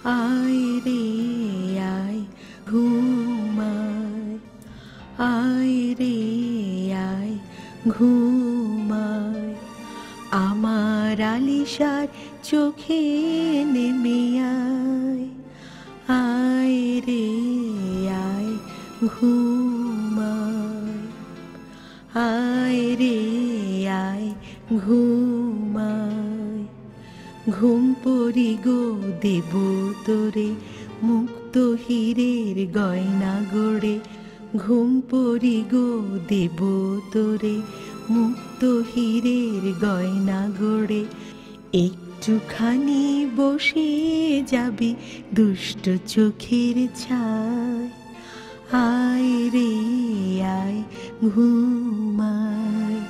আয় রে আয় ঘুমায়, আয় রে আয় ঘুমায়, আমার আলিশার চোখে নেমে আয়, আয় রে আয় ঘুমায়, আয় রে আয় ঘুমায়। ঘুম পড়ি গো দেব তোরে মুক্ত হীরের গয়না গড়ে, ঘুম পড়ি গো দেব তোরে মুক্ত হীরের গয়না গড়ে। একটুখানি বসে যাবি দুষ্ট চোখের ছায়, আয় রে আয় ঘুমায়।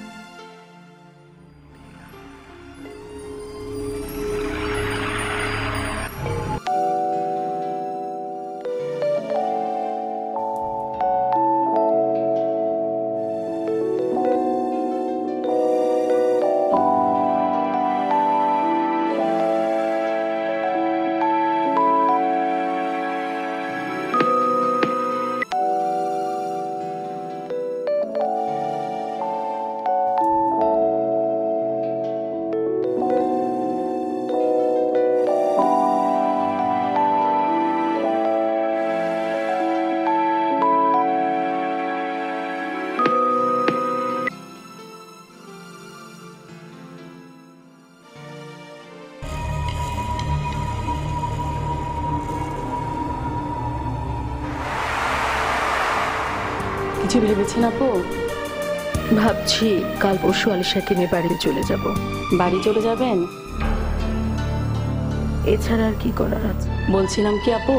কিছু ভেবেছেন আপু? ভাবছি কাল পরশু আলিশাকে নিয়ে বাড়ি চলে যাব। বাড়ি চলে যাবেন? এছাড়া আর কি করার আছে? বলছিলাম কি আপু,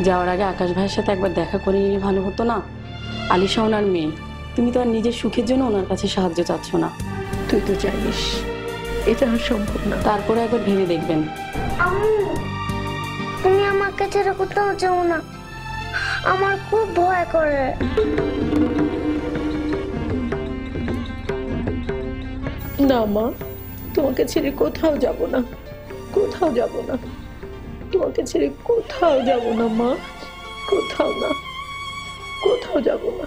যাওয়ার আগে আকাশ ভাইয়ের সাথে একবার দেখা করে নিলে ভালো হতো না? আলিশা ওনার মেয়ে, তুমি তো আর নিজের সুখের জন্য ওনার কাছে সাহায্য চাচ্ছ না। তুই তো জানিস এটা আর সম্ভব না। তারপরে একবার ভেবে দেখবেন। তুমি আমাকে ছেড়ে কোথাও যাও না, আমার খুব ভয় করে। না মা, তোমাকে ছেড়ে কোথাও যাব না, কোথাও যাব না, তোমাকে ছেড়ে কোথাও যাব না মা, কোথাও না, কোথাও যাব না।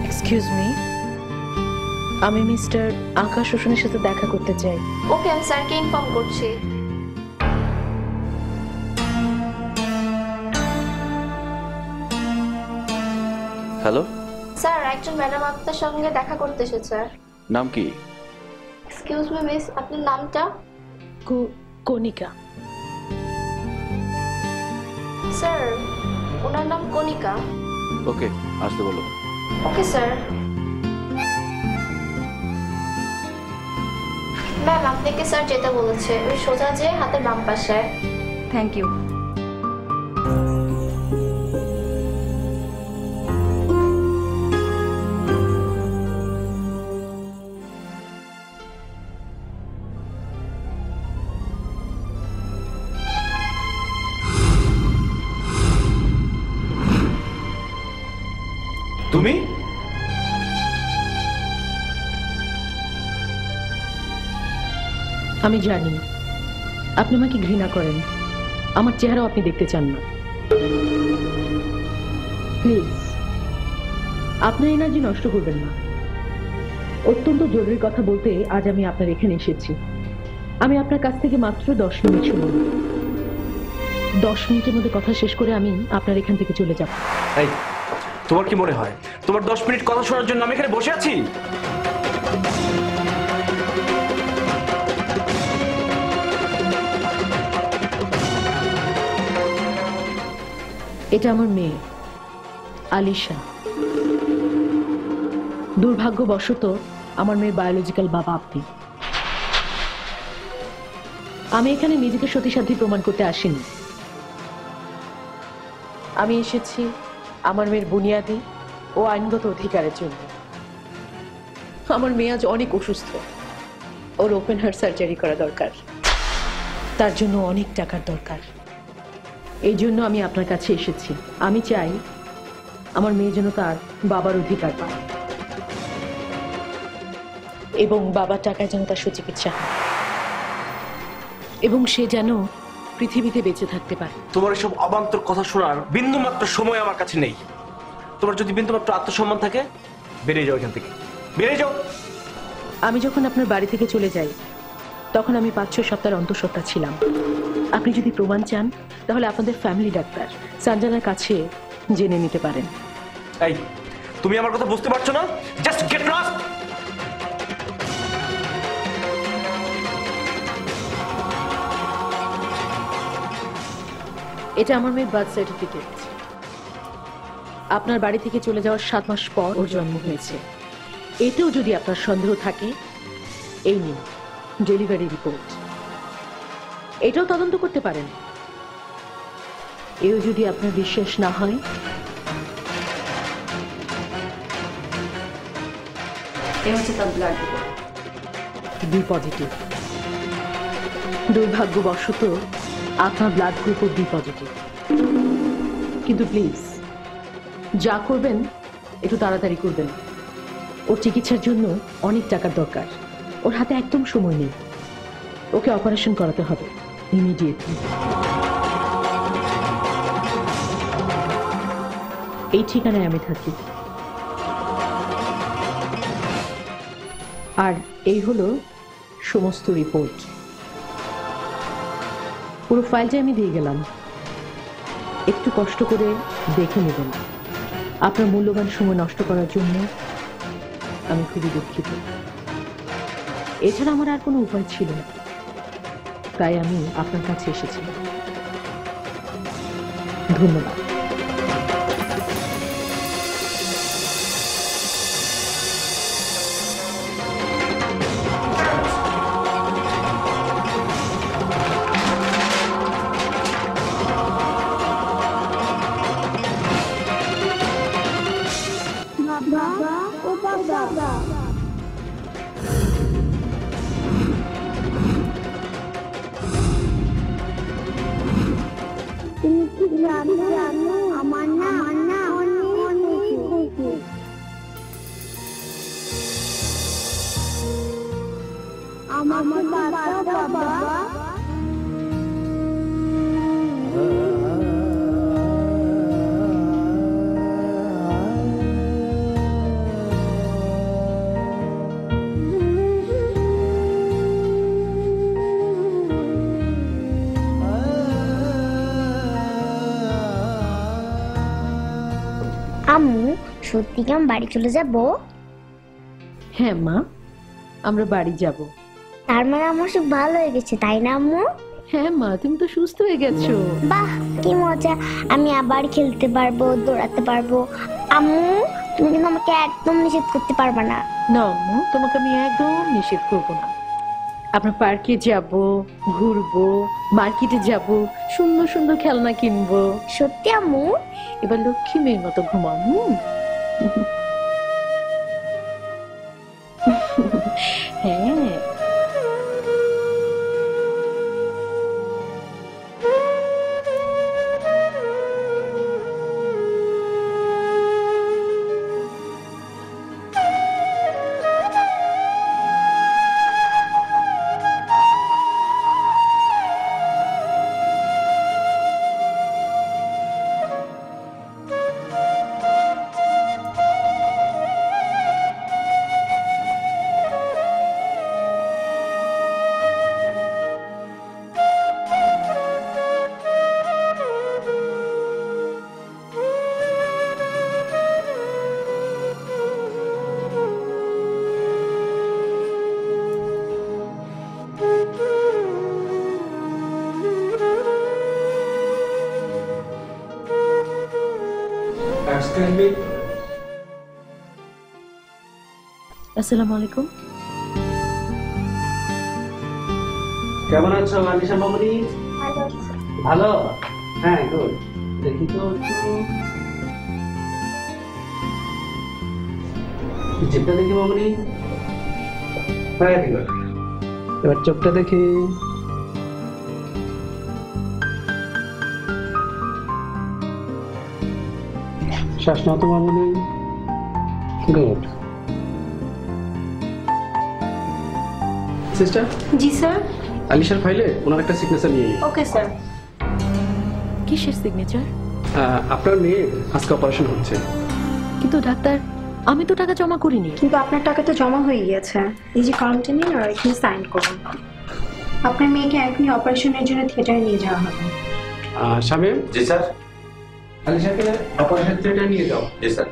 এক্সকিউজ মি, আমি মিস্টার আকাশ হোসেনের সাথে দেখা করতে চাই। ওকে, আমি স্যারকে ইনফর্ম করছি। হ্যালো স্যার, একজন ম্যাডাম আপনার সঙ্গে দেখা করতে এসেছে। নাম কি? এক্সকিউজ মি মিস, আপনার নামটা? কণিকা। স্যার, ওনার নাম কণিকা। ওকে, আসতে বলো। Okay sir. ম্যাম, আপনাকে স্যার যেতে বলেছে, ওই সোজা যে হাতের বাম পাশে। Thank you. তুমি? আমি জানি আপনি আমাকে ঘৃণা করেন, আমার চেহারাও আপনি দেখতে চান না। প্লিজ আপনার এনার্জি নষ্ট করবেন না। অত্যন্ত জরুরি কথা বলতে আজ আমি আপনার এখানে এসেছি। আমি আপনার কাছ থেকে মাত্র 10 মিনিট শুনুন। 10 মিনিটের মধ্যে কথা শেষ করে আমি আপনার এখান থেকে চলে যাব। এই, তোমার কি মনে হয় তোমার 10 মিনিট কথা শোনার জন্য আমি এখানে বসে আছি? এটা আমার মেয়ে আলিশা। দুর্ভাগ্যবশত আমার মেয়ের বায়োলজিক্যাল বাবা আপনি। আমি এখানে নিজেকে সতীসাধ্যী প্রমাণ করতে আসিনি। আমি এসেছি আমার মেয়ের বুনিয়াদি ও আইনগত অধিকারের জন্য। আমার মেয়ে আজ অনেক অসুস্থ, ওর ওপেন হার্ট সার্জারি করা দরকার, তার জন্য অনেক টাকার দরকার। এই জন্য আমি আপনার কাছে এসেছি। আমি চাই আমার মেয়ে যেন তার বাবার অধিকার পায় এবং বাবার টাকায় যেন তার সুচিকিৎসা হয় এবং সে যেন পৃথিবীতে বেঁচে থাকতে পারে। তোমার এসব অবান্তর কথা শোনার বিন্দুমাত্র সময় আমার কাছে নেই। তোমার যদি বিন্দুমাত্র আত্মসম্মান থাকে, বেরিয়ে যাও এখান থেকে, বেরিয়ে যাও। আমি যখন আপনার বাড়ি থেকে চলে যাই তখন আমি 5-6 সপ্তাহের অন্তঃসত্ত্বা ছিলাম। আপনি যদি প্রমাণ চান তাহলে আপনাদের ফ্যামিলি ডাক্তার সঞ্জনার কাছে জেনে নিতে পারেন। এই, তুমি আমার কথা বুঝতে পারছো না? Just get lost. এটা আমার মেয়ের বার্থ সার্টিফিকেট। আপনার বাড়ি থেকে চলে যাওয়ার 7 মাস পর ওর জন্ম হয়েছে। এতেও যদি আপনার সন্দেহ থাকে, এই নিন ডেলিভারি রিপোর্ট। এটাও তদন্ত করতে পারেন। এও যদি আপনার বিশ্বাস না হয়, এ হচ্ছে তার ব্লাড রিপোর্ট। B positive. দুর্ভাগ্যবশত আপনার ব্লাড গ্রুপও বি পজিটিভ। কিন্তু প্লিজ যা করবেন একটু তাড়াতাড়ি করবেন। ওর চিকিৎসার জন্য অনেক টাকার দরকার। ওর হাতে একদম সময় নেই। ওকে অপারেশন করাতে হবে ইমিডিয়েটলি। এই ঠিকানায় আমি থাকি। আর এই হলো সমস্ত রিপোর্ট। পুরো ফাইলটা আমি দিয়ে গেলাম, একটু কষ্ট করে দেখে নেবেন। আপনার মূল্যবান সময় নষ্ট করার জন্য আমি খুবই দুঃখিত। এছাড়া আমার আর কোনো উপায় ছিল না, তাই আমি আপনার কাছে এসেছি। ধন্যবাদ। বাবা ও বাবা, তুমি কি জানো আমার না অনেক খুশি। আমার বাবা আম্মু সত্যি কি আমি বাড়ি চলে যাব? হ্যাঁ মা, আমরা বাড়ি যাব। তার মানে আমার সব ভালো হয়ে গেছে, তাই না আম্মু? হ্যাঁ মা, তুমি তো সুস্থ হয়ে গেছো। বাহ কি মজা, আমি আবার খেলতে পারবো, দৌড়াতে পারবো। আম্মু তুমি কিন্তু আমাকে একদম নিষেধ করতে পারবে না। না আম্মু, তোমাকে আমি একদম নিষেধ করবো না। আমরা পার্কে যাব, ঘুরবো, মার্কেটে যাব, সুন্দর সুন্দর খেলনা কিনবো। সত্যি আম্মু? এবার লক্ষ্মী মেয়ের মতো ঘুমাও। হ্যাঁ। আসসালামু আলাইকুম। কেমন আছো আলিশা মামুনি? ভালো। হ্যাঁ গুড। দেখি তো জিভটা দেখি মামুনি। হ্যাঁ ঠিক আছে। এবার চোখটা দেখি। শ্বাস নাও তো মামুনি। গুড। সিস্টার, জি স্যার। আলিশার ফাইলে ওনার একটা সিগনেচার নিয়ে নিন। Okay sir. কিসের সিগনেচার? আপনার মেয়ের আজকে অপারেশন হচ্ছে। কিন্তু ডাক্তার, আমি তো টাকা জমা করিনি। কিন্তু আপনার টাকা তো জমা হয়ে গিয়েছে। এই যে কাউন্টে নিন আর এখানে সাইন করুন। আপনার মেয়েকে এখনই অপারেশনের জন্য থিয়েটারে নিয়ে যাওয়া হবে। শামীম, জি স্যার। আলিশাকে অপারেশন থিয়েটারে নিয়ে যাও। জি স্যার।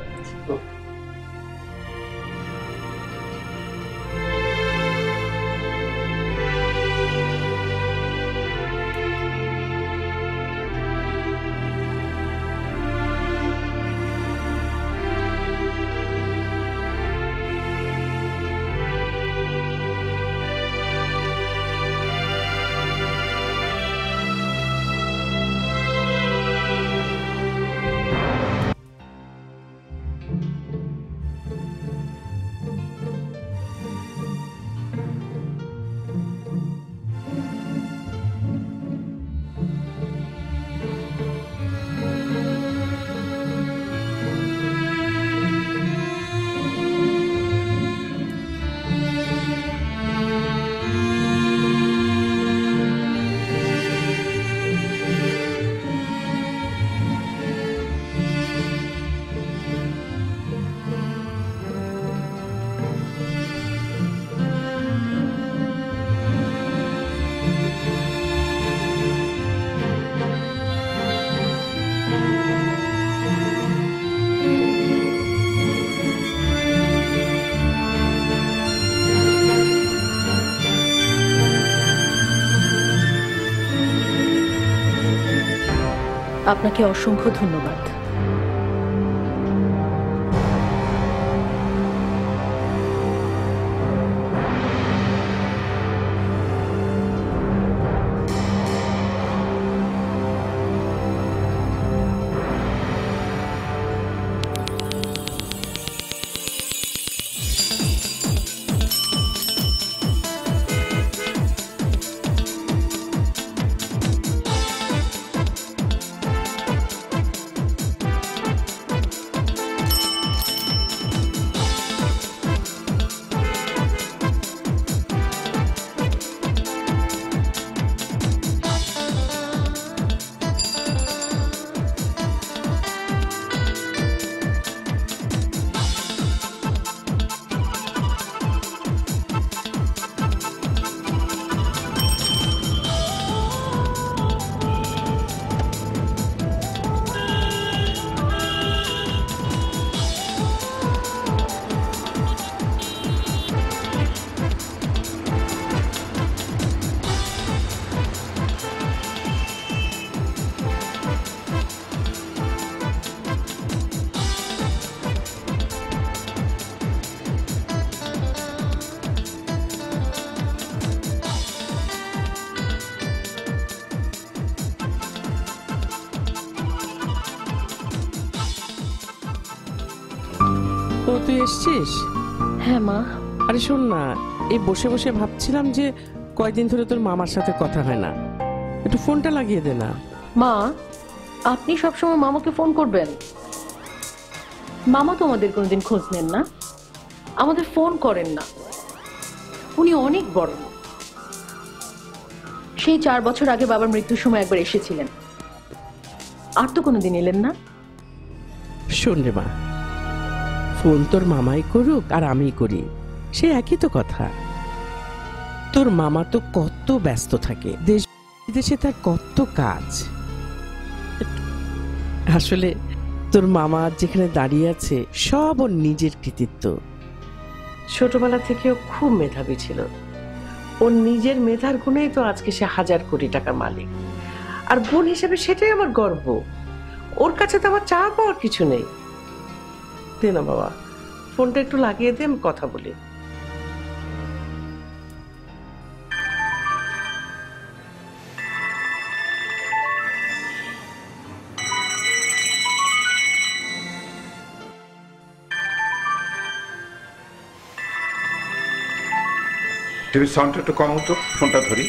আপনাকে অসংখ্য ধন্যবাদ। তো তুই এসছিস? হ্যাঁ মা। আরে শোন না, এই বসে বসে ভাবছিলাম যে কয়দিন ধরে তোর মামার সাথে কথা হয় না, একটু ফোনটা লাগিয়ে দে না। মা, আপনি সবসময় মামাকে ফোন করবেন? মামা তো আমাদের কোনোদিন খোঁজ নেন না, আমাদের ফোন করেন না। উনি অনেক বড়। সেই 4 বছর আগে বাবার মৃত্যুর সময় একবার এসেছিলেন, আর তো কোনোদিন এলেন না। শোন রে মা, ফোন তোর মামাই করুক আর আমি করি, সে একই তো কথা। তোর মামা তো কত ব্যস্ত থাকে, দেশ বিদেশে তার কত কাজ। আসলে তোর মামা যেখানে দাঁড়িয়ে আছে সব ওর নিজের কৃতিত্ব। ছোটবেলা থেকেও খুব মেধাবী ছিল, ওর নিজের মেধার গুণেই তো আজকে সে 1000 কোটি টাকার মালিক। আর বোন হিসেবে সেটাই আমার গর্ব। ওর কাছে তো আমার চাওয়া পাওয়ার কিছু নেই। দে না বাবা, ফোনটা একটু লাগিয়ে দে, আমি কথা বলি। টিভির সাউন্ডটা একটু কম হতো, ফোনটা ধরি।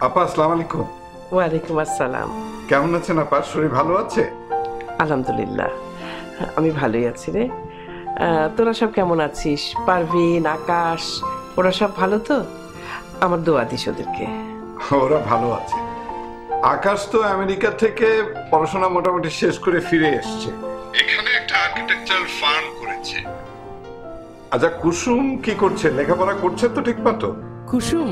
আপা আসসালামু আলাইকুম। ওয়ালাইকুম আসসালাম। কেমন আছেন আপা? শরীর ভালো আছে? আলহামদুলিল্লাহ, আমি ভালোই আছি রে। তোরা সব কেমন আছিস? পারভিন, আকাশ, ওরা সব ভালো তো? আমার দোয়া দিস ওদেরকে। ওরা ভালো আছে। আকাশ তো আমেরিকা থেকে পড়াশোনা মোটামুটি শেষ করে ফিরে এসছে, এখানে একটা আর্কিটেকচারাল ফার্ম করেছে। আচ্ছা কুসুম কি করছে? লেখাপড়া করছে তো ঠিক মতো? কুসুম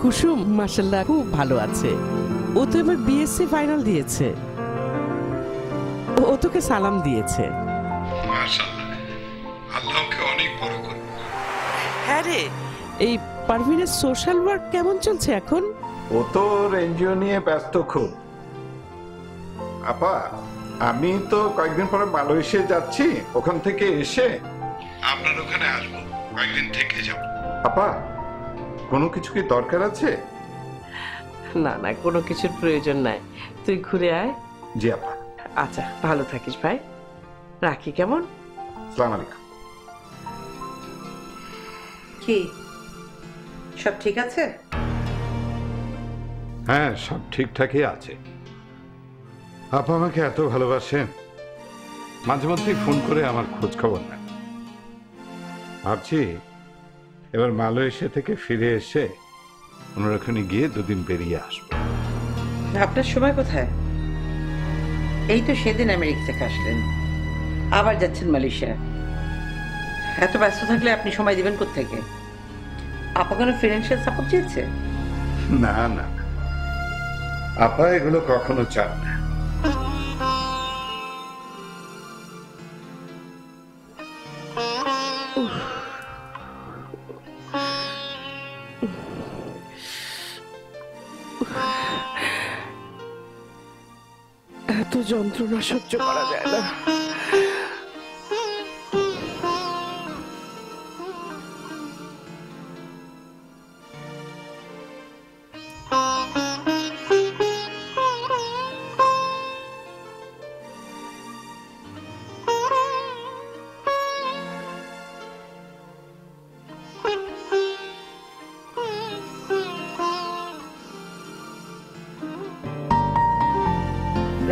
কুসুম মাশাআল্লাহ খুব ভালো আছে। ও তো এবার বিএসসি ফাইনাল দিয়েছে। ও তোকে সালাম দিয়েছে। মাশাআল্লাহ, আল্লাহ ওকে অনেক বড় করুন। হ্যাঁ রে, এই পারভিনের সোশ্যাল ওয়ার্ক কেমন চলছে এখন? ও তো এনজিও নিয়ে ব্যস্ত খুব। আপা আমি তো কয়েকদিন পরে মালয়েশিয়া যাচ্ছি, ওখান থেকে এসে আপনার ওখানে আসবো, কয়েকদিন থেকে যাব। আপা কোনো কিছু কি দরকার আছে? না না, কোনো কিছুর প্রয়োজন নাই, তুই ঘুরে আয়। জি আপা। আচ্ছা ভালো থাকিস ভাই, রাখি কেমন? আসসালামু আলাইকুম। কি সব ঠিক আছে? হ্যাঁ সব ঠিকঠাকই আছে। আপা আমাকে এত ভালোবাসেন, মাঝে মধ্যেই ফোন করে আমার খোঁজ খবর নেন। ভাবছি এবার মালয়েশিয়া থেকে ফিরে এসে ওনার ওখানে গিয়ে 2 দিন বেরিয়ে আসবো। আপনার সময় কোথায়? এই তো সেদিন আমেরিকা থেকে আসলেন, আবার যাচ্ছেন মালয়েশিয়া। এত ব্যস্ত থাকলে আপনি সময় দিবেন কোত্থেকে? আপা কোনো ফিনান্সিয়াল সাপোর্ট চেয়েছে? না না, আপা এগুলো কখনো চান না। এত যন্ত্রণা সহ্য করা যায় না।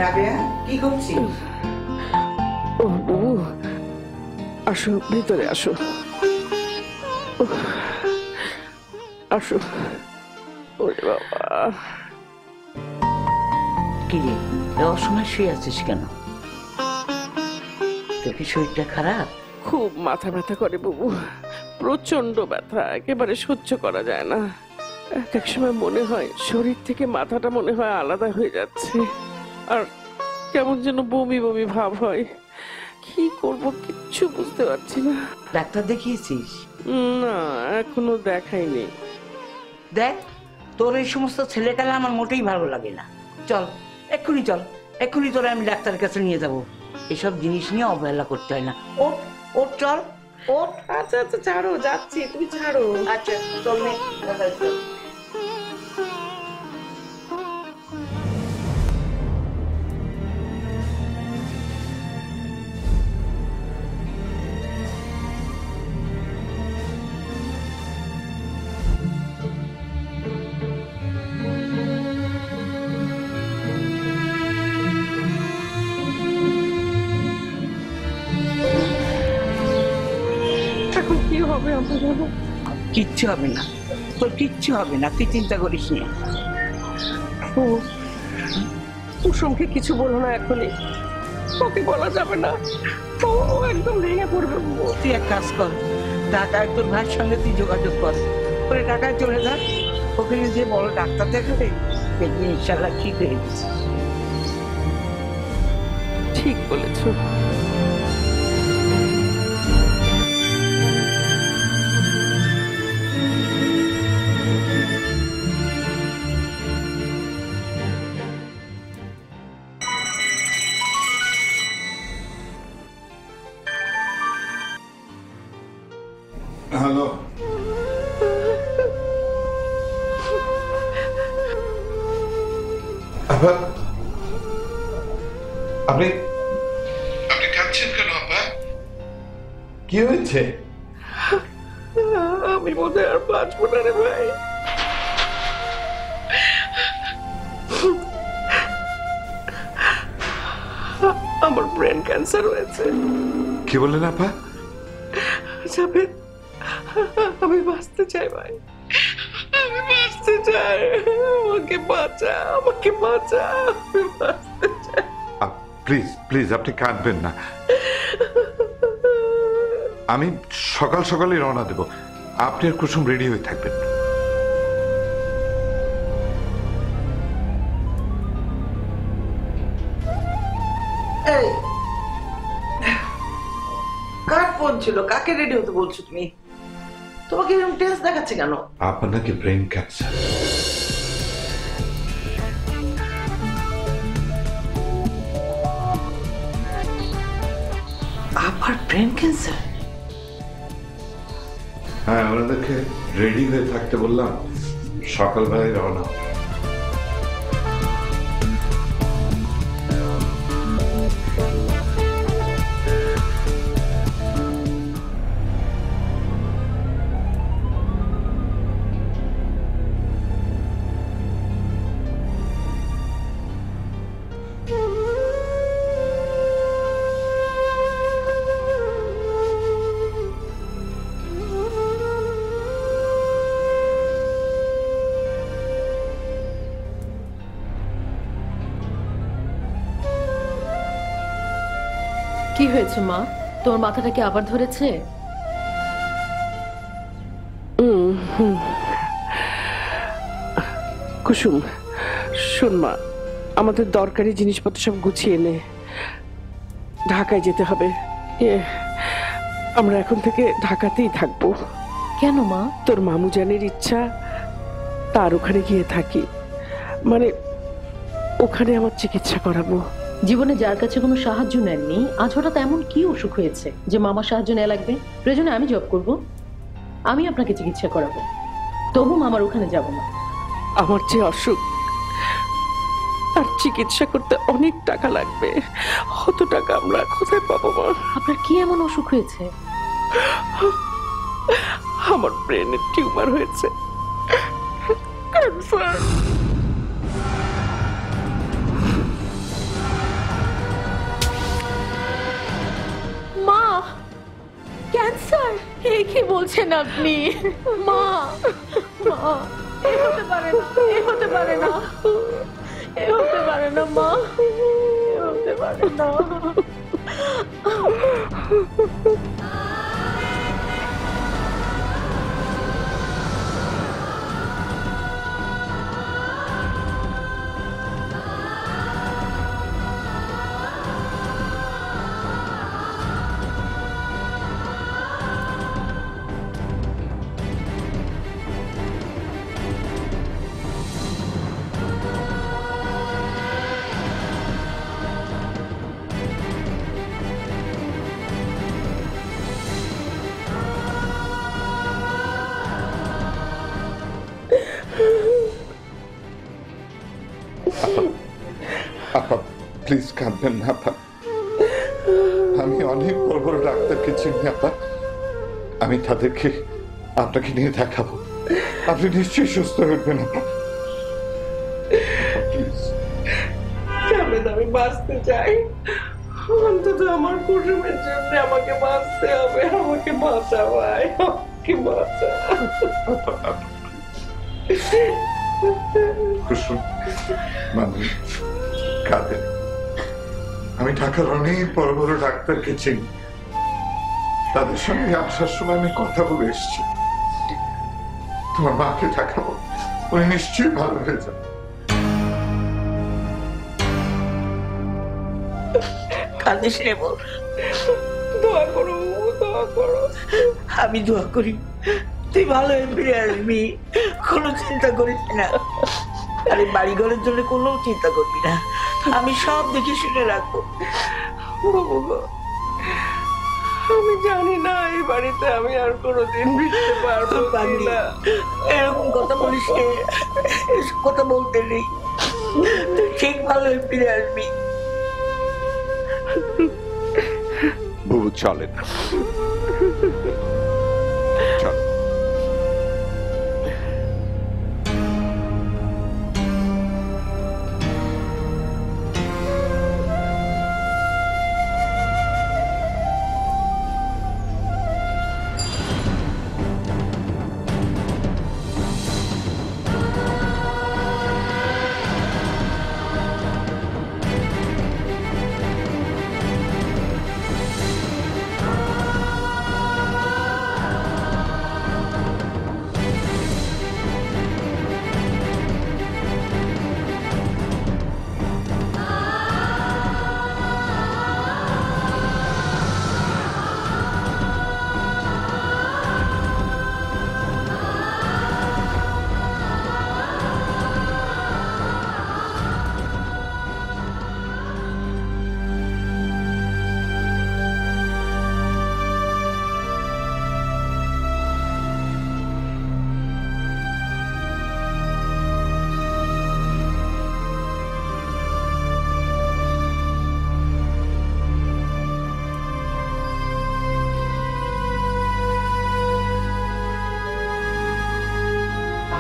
রাবেয়া কি করছিস? ও বাবু, আসো ভিতরে আসো, আসো। ওরে বাবা, কি রে অসময় শুয়ে আছিস কেন? তোর কি শরীরটা খারাপ? খুব মাথা ব্যথা করে বাবু, প্রচন্ড ব্যথা, একেবারে সহ্য করা যায় না। এক এক সময় মনে হয় শরীর থেকে মাথাটা মনে হয় আলাদা হয়ে যাচ্ছে, আর কেমন যেন বমি বমি ভাব হয়। কি করব কিচ্ছু বুঝতে পারছি না। ডাক্তার দেখিয়েছিস? না এখনো দেখাইনি। দেখ, তোর এই সমস্ত ছেলেটাকে আমার মোটেই ভালো লাগে না। চল এক্ষুনি চল, এক্ষুনি তোরে আমি ডাক্তারের কাছে নিয়ে যাব। এসব জিনিস নিয়ে অবহেলা করতে হয় না। ওঠ ওঠ, চল ওঠ। আচ্ছা আচ্ছা ছাড়ো, যাচ্ছি, তুমি ছাড়ো। আচ্ছা চল নে, চল। এখন কি হবে আমার বাবা? কিচ্ছু হবে না, তোর কিচ্ছু হবে না, তুই চিন্তা করিস না। ও কুসুমকে কিছু বলো না এখনই, ওকে বলা যাবে না, ও একদম ভেঙে পড়বে। তুই এক কাজ কর, ঢাকায় তোর ভাইয়ের সঙ্গে তুই যোগাযোগ কর, ওরে ঢাকায় চলে যা, ওখানে যে বড় ডাক্তার দেখাবে, দেখবি ইনশাল্লাহ ঠিক হয়ে গেছে। ঠিক বলেছো। হ্যালো, আপা আপনি আপনি কাঁদছেন কেন আপা? কি হয়েছে? আমি বোধহয় আর বাঁচবো না রে ভাই। আমার ব্রেন ক্যান্সার হয়েছে। কি বললেন আপা? জাভেদ, আমি বাঁচতে চাই ভাই, আমি বাঁচতে চাই, আমাকে বাঁচা, আমাকে বাঁচা, আমি বাঁচতে চাই। প্লিজ প্লিজ আপনি কাঁদবেন না। আমি সকাল সকালই রওনা দেব, আপনি আর কুসুম রেডি হয়ে থাকবেন। এই কার ফোন ছিল? কাকে রেডি হতে বলছো তুমি? তোমাকে এরকম টেন্স দেখাচ্ছে কেন? আপনার নাকি ব্রেন ক্যান্সার। আবার ব্রেন ক্যান্সার? হ্যাঁ, ওনাদেরকে রেডি হয়ে থাকতে বললাম, সকালবেলায় রওনা। কি হয়েছে মা? তোমার মাথাটা কি আবার ধরেছে? কুসুম, শোন মা, আমাদের দরকারি জিনিসপত্র সব গুছিয়ে নে, ঢাকায় যেতে হবে। আমরা এখন থেকে ঢাকাতেই থাকবো। কেন মা? তোর মামুজানের ইচ্ছা তার ওখানে গিয়ে থাকি, মানে ওখানে আমার চিকিৎসা করাবো। জীবনে যার কাছে কোনো সাহায্য নেননি, আজ হঠাৎ এমন কি অসুখ হয়েছে যে মামার সাহায্য নেওয়া লাগবে? প্রয়োজনে আমি জব করব, আমি আপনাকে চিকিৎসা করাবো, তবু মামার ওখানে যাব না। আমার যে অসুখ, তার চিকিৎসা করতে অনেক টাকা লাগবে, অত টাকা আমরা কোথায় পাবো মা? আপনার কি এমন অসুখ হয়েছে? আমার ব্রেনের টিউমার হয়েছে, ক্যান্সার। মা, ক্যান্সার? এ কি বলছেন আপনি? মা, মা, এ হতে পারে না, এ হতে পারে না, এ হতে পারে না মা, এ হতে পারে না। আপা প্লিজ কাঁদবেন না আপা, আমি অনেক বড় বড় ডাক্তারকে চিনি আপা, আমি তাদেরকে আপনাকে নিয়ে দেখাবো, আপনি নিশ্চয়ই সুস্থ হবেন আপা। প্লিজ। আমি বাঁচতে চাই, অন্তত আমার কুসুমের জন্য আমাকে বাঁচতে হবে, আমাকে বাঁচা ভাই, আমাকে বাঁচা। কুসুম, মানে কাঁদেন, আমি ঢাকার অনেক বড় বড় ডাক্তারকে চিনি, তাদের সঙ্গে আসার সময় আমি কথা বলে এসেছি, তোমার মাকে দেখাবো, উনি নিশ্চয়ই ভালো হয়ে যাবে। কাঁদিস রে বল, দোয়া করো, দোয়া করো। আমি দোয়া করি তুই ভালো হয়ে ফিরে আসবি, কোনো চিন্তা করিস না। আরে বাড়িঘরের জন্য কোনো চিন্তা করবি না, আমি সব দেখে শুনে রাখবো। আমি জানি না এই বাড়িতে আমি আর কোনোদিন ফিরতে পারবো না। এরকম কথা বলিস কে? এসব কথা বলতে নেই, তুই ঠিক ভালো ফিরে আসবি। বুবু চলেন, চল।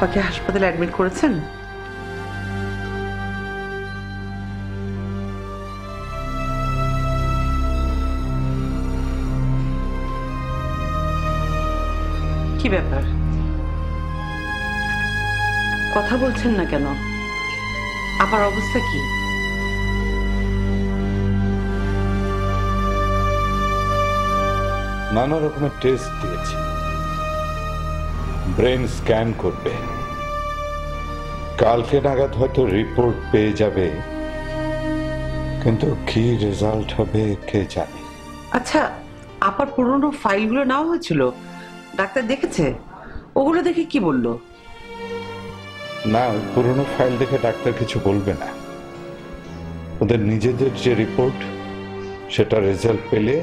আপাকে হাসপাতালে অ্যাডমিট করেছেন? কি ব্যাপার, কথা বলছেন না কেন? আপার অবস্থা কি? নানা রকমের টেস্ট দিয়েছি, ব্রেন স্ক্যান করবে, কালকে নাগাদ হয়তো রিপোর্ট পেয়ে যাবে, কিন্তু কি রেজাল্ট হবে কে জানে। আচ্ছা, আপার পুরনো ফাইলগুলো নেওয়া হয়েছিল, ডাক্তার দেখেছে? ওগুলো দেখে কি বললো? না, পুরনো ফাইল দেখে ডাক্তার কিছু বলবে না। ওদের নিজেদের যে রিপোর্ট, সেটা রেজাল্ট পেলে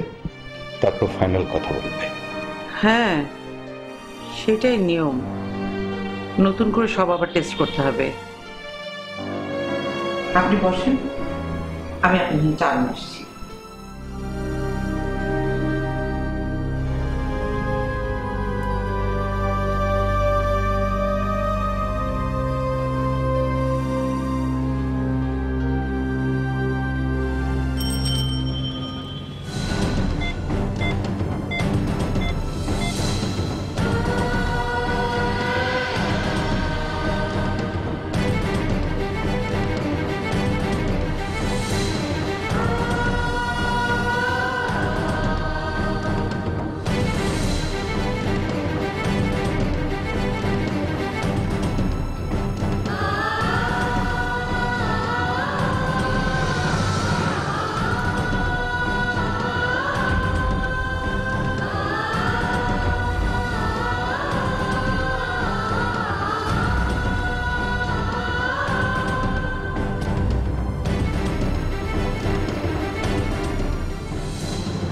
তারপর ফাইনাল কথা বলবে। হ্যাঁ, সেটাই নিয়ম। নতুন করে সব আবার টেস্ট করতে হবে। আপনি বসেন, আমি আপনার জন্য চা নিয়ে আসছি।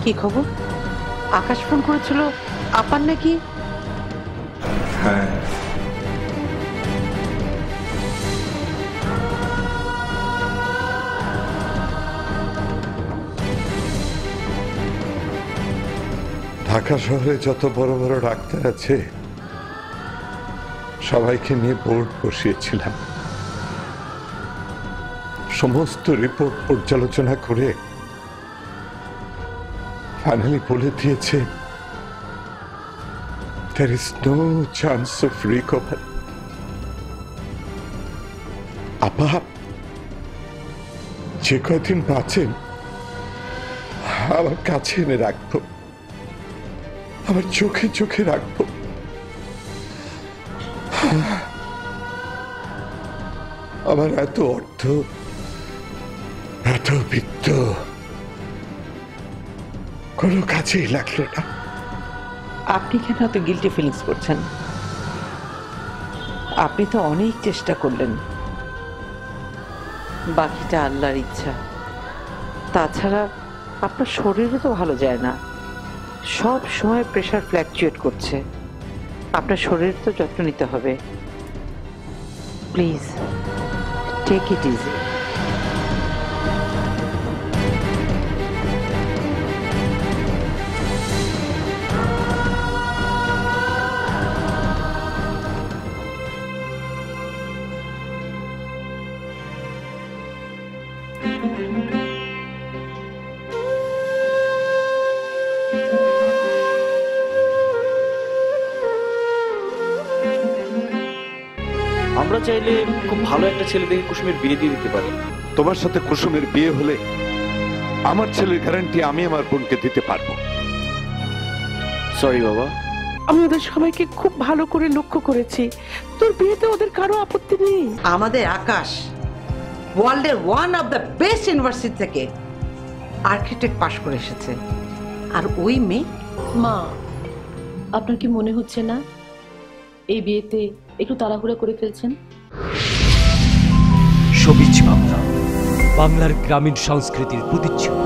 কি খবর? আকাশ ফোন করেছিল আপার নাকি? হ্যাঁ, ঢাকা শহরে যত বড় বড় ডাক্তার আছে সবাইকে নিয়ে বোর্ড বসিয়েছিলাম। সমস্ত রিপোর্ট পর্যালোচনা করে ফাইনালি বলে দিয়েছে there is no chance of recovery. আপা যে কয়দিন বাঁচেন আমার কাছে এনে রাখবো, আমার চোখে চোখে রাখবো। আমার এত অর্থ, এত বিত্ত কোনো কাজেই লাগলো না। আপনি কেন এত গিল্টি ফিলিংস করছেন? আপনি তো অনেক চেষ্টা করলেন, বাকিটা আল্লাহর ইচ্ছা। তাছাড়া আপনার শরীরও তো ভালো যায় না। সব সময় প্রেশার ফ্ল্যাকচুয়েট করছে। আপনার শরীরের তো যত্ন নিতে হবে। Please take it easy. আমরা চাইলে খুব ভালো একটা ছেলে দেখে কুসুমের বিয়ে দিয়ে দিতে পারি। তোমার সাথে কুসুমের বিয়ে হলে আমার ছেলের গ্যারান্টি আমি আমার বোনকে দিতে পারবো। সরি বাবা। আমি ওদের সবাইকে খুব ভালো করে লক্ষ্য করেছি, তোর বিয়েতে ওদের কারো আপত্তি নেই। আমাদের আকাশ ওয়ার্ল্ডের one of the best university থেকে আর্কিটেক্ট পাশ করে এসেছে, আর ওই মেয়ে। মা, আপনার কি মনে হচ্ছে না এই বিয়েতে একটু তাড়াহুড়া করে ফেলছেন? সবিজ বাংলা, বাংলার গ্রামীণ সংস্কৃতির প্রতিচ্ছবি।